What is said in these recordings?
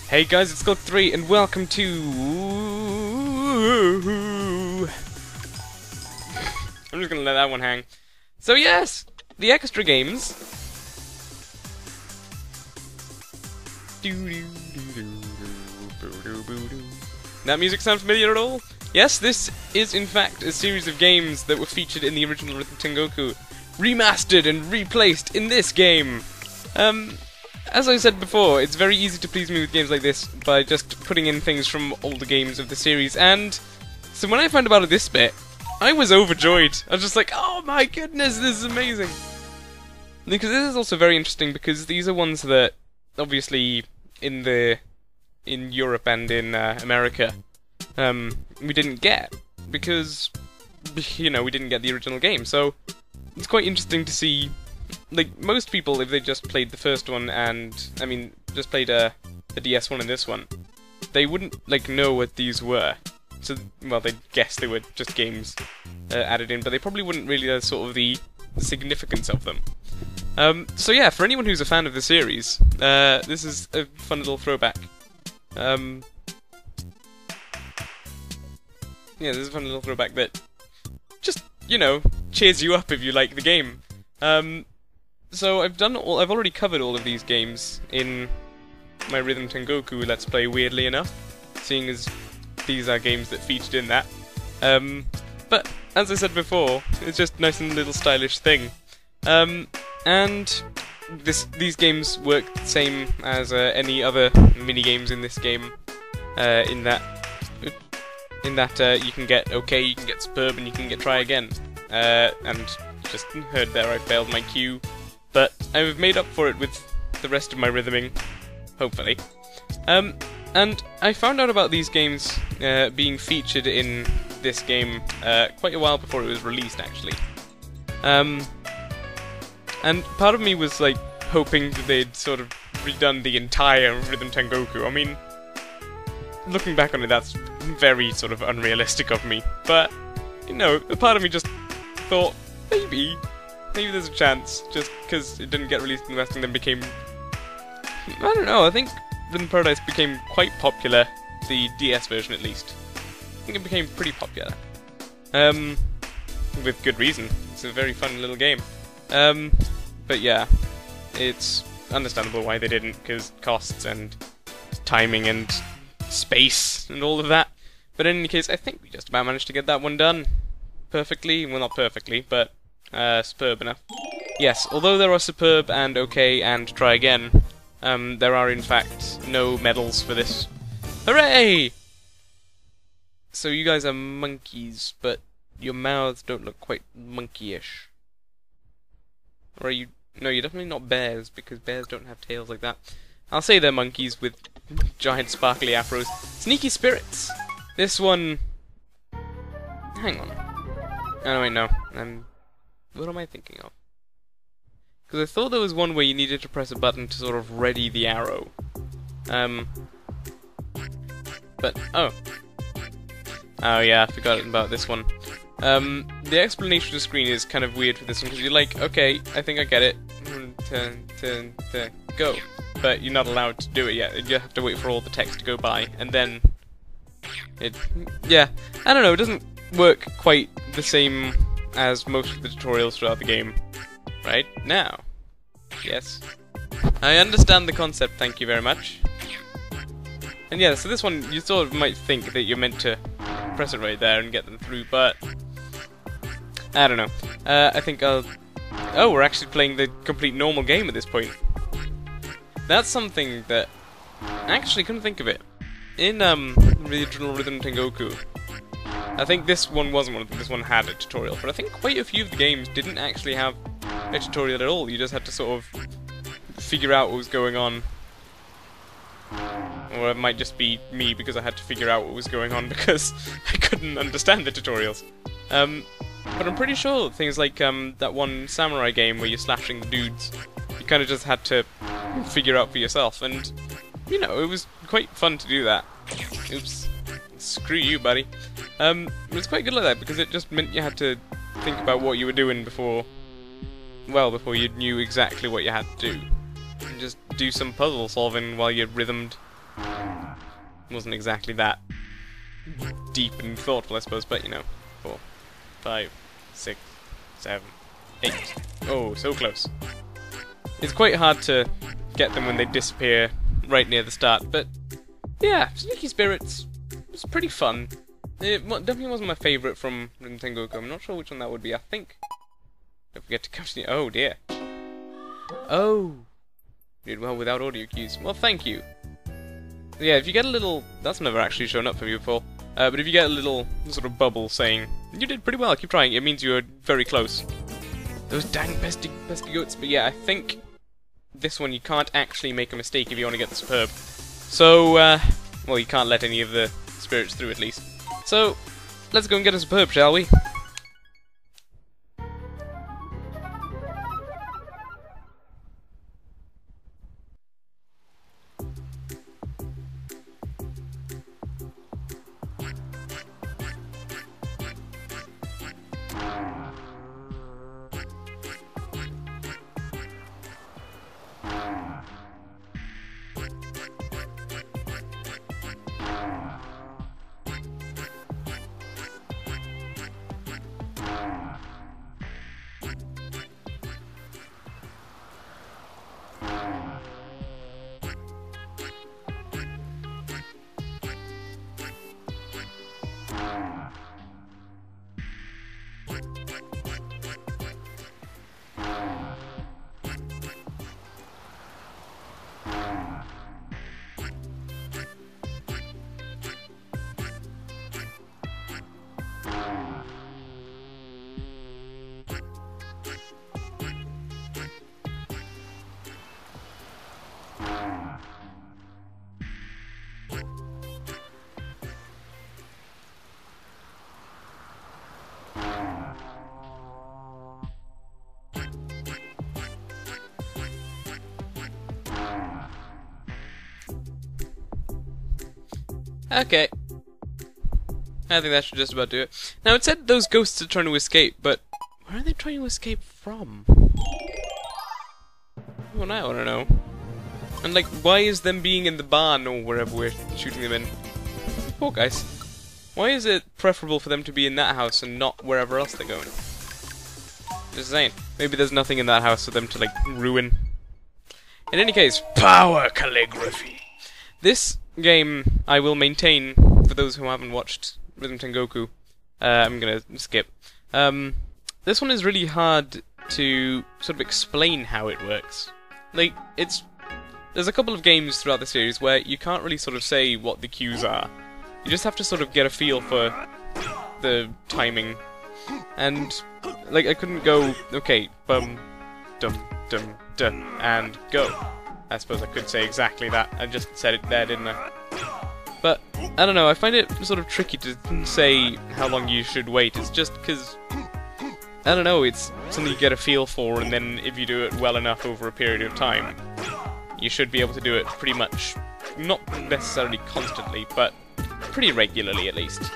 Hey guys, it's Skulk3 and welcome to... I'm just gonna let that one hang. So yes, the extra games. That music sound familiar at all? Yes, this is in fact a series of games that were featured in the original Rhythm Tengoku, remastered and replaced in this game. As I said before, it's very easy to please me with games like this by just putting in things from older games of the series, and so when I found about this bit, I was overjoyed. I was just like, oh my goodness, this is amazing! Because this is also very interesting because these are ones that, obviously, in Europe and in America, we didn't get, because, you know, we didn't get the original game, so it's quite interesting to see. Like, most people, if they just played the first one and, I mean, just played the DS one and this one, they wouldn't, like, know what these were. So, well, they'd guess they were just games added in, but they probably wouldn't really know sort of the significance of them. So yeah, for anyone who's a fan of the series, this is a fun little throwback. Yeah, this is a fun little throwback that just, you know, cheers you up if you like the game. So I've already covered all of these games in my Rhythm Tengoku Let's Play, weirdly enough, seeing as these are games that featured in that. But, as I said before, it's just a nice and little stylish thing. And these games work the same as any other mini-games in this game, in that you can get OK, you can get superb, and you can get try again. And just heard there I failed my cue, but I've made up for it with the rest of my rhythming, hopefully. And I found out about these games being featured in this game quite a while before it was released, actually. And part of me was like hoping that they'd sort of redone the entire Rhythm Tengoku. I mean, looking back on it, that's very sort of unrealistic of me, but, you know, a part of me just thought, maybe there's a chance, just because it didn't get released in the West and then became... I don't know, I think Rhythm Paradise became quite popular, the DS version at least. I think it became pretty popular. With good reason. It's a very fun little game. But yeah, it's understandable why they didn't, because costs and timing and space and all of that. But in any case, I think we just about managed to get that one done. Perfectly, well not perfectly, but superb enough. Yes, although there are superb and OK and try again, there are in fact no medals for this. Hooray! So you guys are monkeys, but your mouths don't look quite monkey-ish. Or are you... No, you're definitely not bears, because bears don't have tails like that. I'll say they're monkeys with giant sparkly afros. Sneaky spirits! This one... Hang on. Oh wait, no. What am I thinking of? Because I thought there was one where you needed to press a button to sort of ready the arrow. But, oh. Oh yeah, I forgot about this one. The explanation of the screen is kind of weird for this one, because you're like, okay, I think I get it. Go. But you're not allowed to do it yet. You have to wait for all the text to go by, and then... Yeah, I don't know, it doesn't work quite the same as most of the tutorials throughout the game. Right now. Yes. I understand the concept, thank you very much. And yeah, so this one, you sort of might think that you're meant to press it right there and get them through, but... I don't know. I think I'll... Oh, we're actually playing the complete normal game at this point. That's something that... I actually couldn't think of it. In, original Rhythm Tengoku, I think this one wasn't one of them, this one had a tutorial, but I think quite a few of the games didn't actually have a tutorial at all. You just had to sort of figure out what was going on. Or it might just be me because I had to figure out what was going on because I couldn't understand the tutorials. But I'm pretty sure things like that one samurai game where you're slashing the dudes, you kind of just had to figure out for yourself, and, you know, it was quite fun to do that. Oops. Screw you, buddy. It was quite good like that, because it just meant you had to think about what you were doing before you knew exactly what you had to do. And just do some puzzle solving while you rhythmed Wasn't exactly that deep and thoughtful, I suppose, but you know. 4, 5, 6, 7, 8. Oh, so close. It's quite hard to get them when they disappear right near the start, but yeah, Sneaky Spirits was pretty fun. It definitely wasn't my favourite from Rhythm Tengoku. I'm not sure which one that would be. I think... Don't forget to continue. Oh dear. Oh! Did well without audio cues. Well, thank you. Yeah, if you get a little... That's never actually shown up for me before. But if you get a little sort of bubble saying, you did pretty well, keep trying, it means you were very close. Those dang pesky goats. But yeah, I think this one you can't actually make a mistake if you want to get the superb. So, well, you can't let any of the spirits through at least. So, let's go and get a superb, shall we? Okay. I think that should just about do it. Now, it said those ghosts are trying to escape, but where are they trying to escape from? Well, I want to know. And, like, why is them being in the barn or wherever we're shooting them in? Poor guys. Why is it preferable for them to be in that house and not wherever else they're going? Just saying. Maybe there's nothing in that house for them to, like, ruin. In any case, power calligraphy. This game I will maintain for those who haven't watched Rhythm Tengoku. I'm gonna skip. This one is really hard to sort of explain how it works. Like, there's a couple of games throughout the series where you can't really sort of say what the cues are. You just have to sort of get a feel for the timing. And, like, I couldn't go, okay, bum, dum, dum, dum, and go. I suppose I could say exactly that. I just said it there, didn't I? But, I don't know, I find it sort of tricky to say how long you should wait. It's just because, I don't know, it's something you get a feel for, and then if you do it well enough over a period of time, you should be able to do it pretty much, not necessarily constantly, but pretty regularly at least.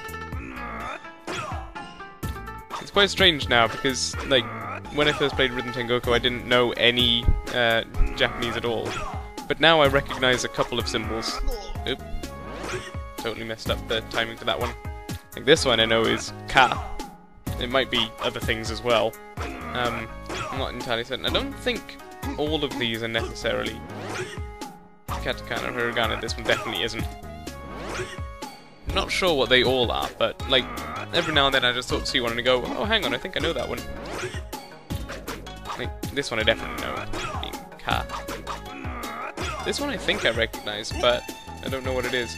It's quite strange now, because, like, when I first played Rhythm Tengoku I didn't know any Japanese at all. But now I recognize a couple of symbols. Oop. Totally messed up the timing for that one. Like this one I know is ka. It might be other things as well. I'm not entirely certain. I don't think all of these are necessarily katakana or hiragana. This one definitely isn't. I'm not sure what they all are, but like every now and then I just sort of see one and go, oh hang on, I think I know that one. Like this one I definitely know, being ka. This one I think I recognize, but I don't know what it is.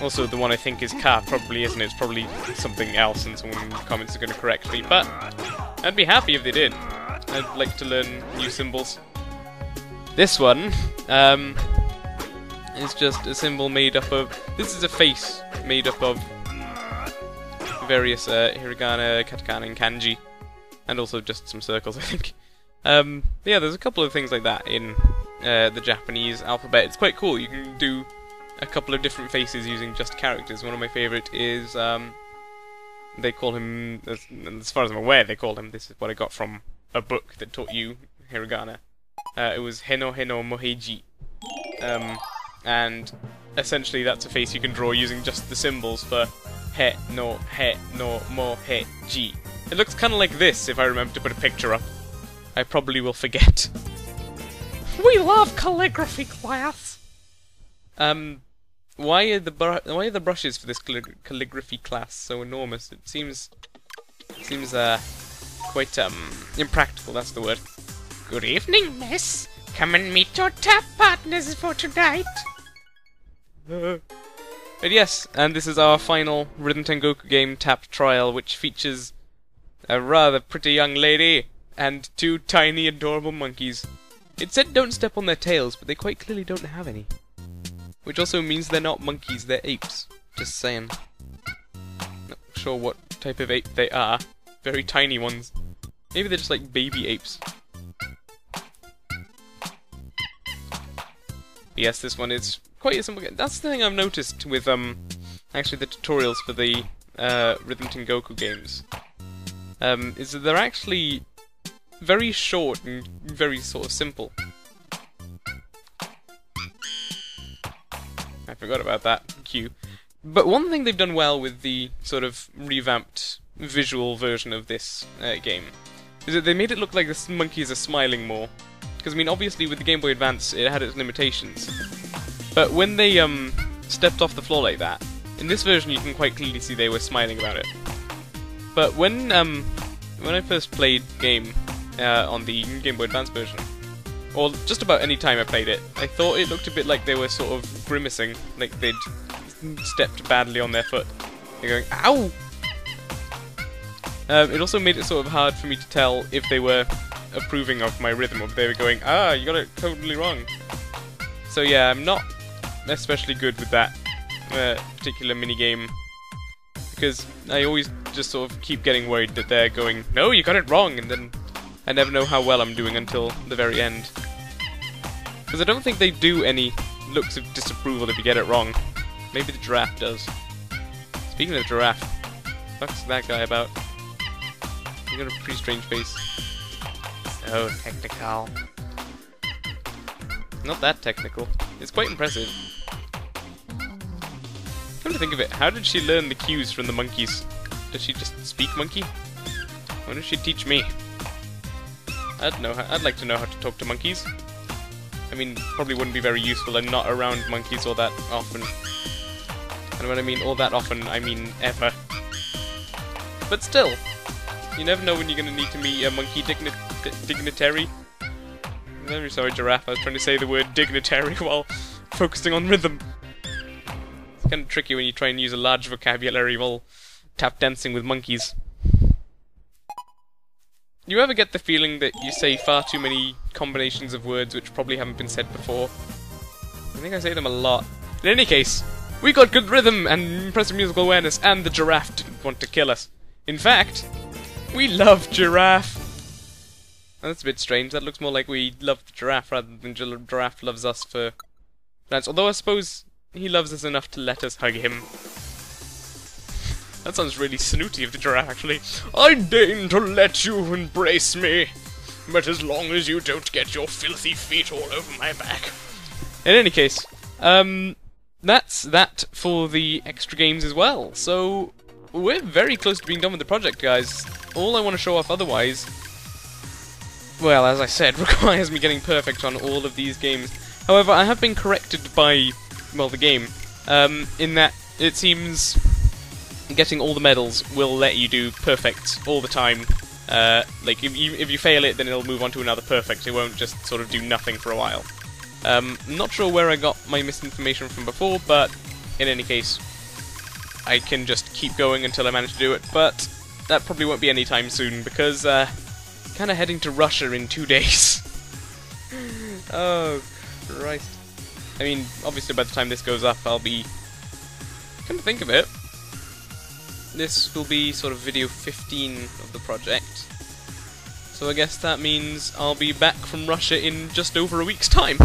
Also, the one I think is ka probably isn't. It's probably something else, and someone in the comments is going to correct me. But I'd be happy if they did. I'd like to learn new symbols. This one is just a symbol made up of. This is a face made up of various hiragana, katakana, and kanji, and also just some circles, I think. Yeah, there's a couple of things like that in the Japanese alphabet. It's quite cool. You can do a couple of different faces using just characters. One of my favourite is, they call him, as far as I'm aware, they call him, this is what I got from a book that taught you hiragana. It was Heno Heno Moheiji. and essentially that's a face you can draw using just the symbols for he, no, mo, he, ji. It looks kind of like this if I remember to put a picture up. I probably will forget. We love calligraphy class! Why are the brushes for this calligraphy class so enormous? It seems quite impractical, that's the word. Good evening, miss. Come and meet your tap partners for tonight. But yes, and this is our final Rhythm Tengoku game tap trial, which features a rather pretty young lady and two tiny adorable monkeys. It said don't step on their tails, but they quite clearly don't have any. Which also means they're not monkeys, they're apes. Just saying. Not sure what type of ape they are. Very tiny ones. Maybe they're just like baby apes. Yes, this one is quite a simple game. That's the thing I've noticed with actually the tutorials for the Rhythm Tengoku games. Is that they're actually very short and very sort of simple. I forgot about that cue. But one thing they've done well with the sort of revamped visual version of this game is that they made it look like the monkeys are smiling more. Because, I mean, obviously with the Game Boy Advance it had its limitations. But when they stepped off the floor like that, in this version you can quite clearly see they were smiling about it. But when I first played the game on the Game Boy Advance version, or just about any time I played it, I thought it looked a bit like they were sort of grimacing, like they'd stepped badly on their foot. They're going, ow! It also made it sort of hard for me to tell if they were approving of my rhythm, or if they were going, ah, you got it totally wrong. So yeah, I'm not especially good with that particular minigame, because I always just sort of keep getting worried that they're going, no, you got it wrong, and then I never know how well I'm doing until the very end. Because I don't think they do any looks of disapproval if you get it wrong. Maybe the giraffe does. Speaking of the giraffe, what's that guy about? You got a pretty strange face. So technical. Not that technical. It's quite impressive. Come to think of it, how did she learn the cues from the monkeys? Does she just speak monkey? Why don't she teach me? I'd like to know how to talk to monkeys. I mean, probably wouldn't be very useful. I'm not around monkeys all that often. And when I mean all that often, I mean ever. But still, you never know when you're going to need to meet a monkey dignitary. I'm very sorry, giraffe. I was trying to say the word dignitary while focusing on rhythm. It's kind of tricky when you try and use a large vocabulary while tap dancing with monkeys. You ever get the feeling that you say far too many combinations of words which probably haven't been said before? I think I say them a lot. In any case, we got good rhythm and impressive musical awareness, and the giraffe didn't want to kill us. In fact, we love giraffe. Oh, that's a bit strange. That looks more like we love the giraffe rather than giraffe loves us for dance. Although I suppose he loves us enough to let us hug him. That sounds really snooty of the giraffe, actually. I deign to let you embrace me, but as long as you don't get your filthy feet all over my back. In any case, that's that for the extra games as well. So, we're very close to being done with the project, guys. All I want to show off otherwise, well, as I said, requires me getting perfect on all of these games. However, I have been corrected by, well, the game, in that it seems getting all the medals will let you do perfect all the time. Like, if you fail it, then it'll move on to another perfect. It won't just sort of do nothing for a while. I'm not sure where I got my misinformation from before, but in any case, I can just keep going until I manage to do it, but that probably won't be any time soon, because, kind of heading to Russia in 2 days. Oh, Christ. I mean, obviously by the time this goes up, I'll be... Come to think of it, this will be sort of video 15 of the project. So I guess that means I'll be back from Russia in just over a week's time.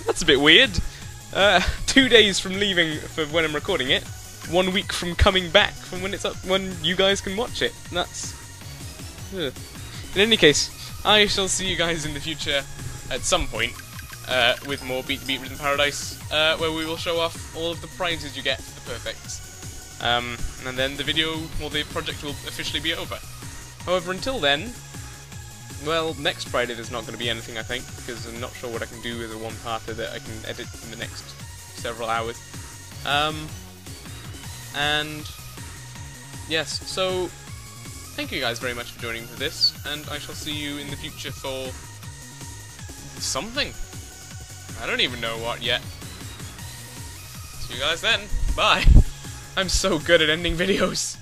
That's a bit weird. 2 days from leaving for when I'm recording it. 1 week from coming back from when it's up, when you guys can watch it. That's... Ugh. In any case, I shall see you guys in the future at some point. with more Beat the Beat Rhythm Paradise, where we will show off all of the prizes you get for the perfects. And then the video, or the project will officially be over. However, until then, well, next Friday there's not going to be anything, I think, because I'm not sure what I can do as a one-parter that I can edit in the next several hours. And yes, so thank you guys very much for joining for this, and I shall see you in the future for something. I don't even know what yet. See you guys then. Bye. I'm so good at ending videos.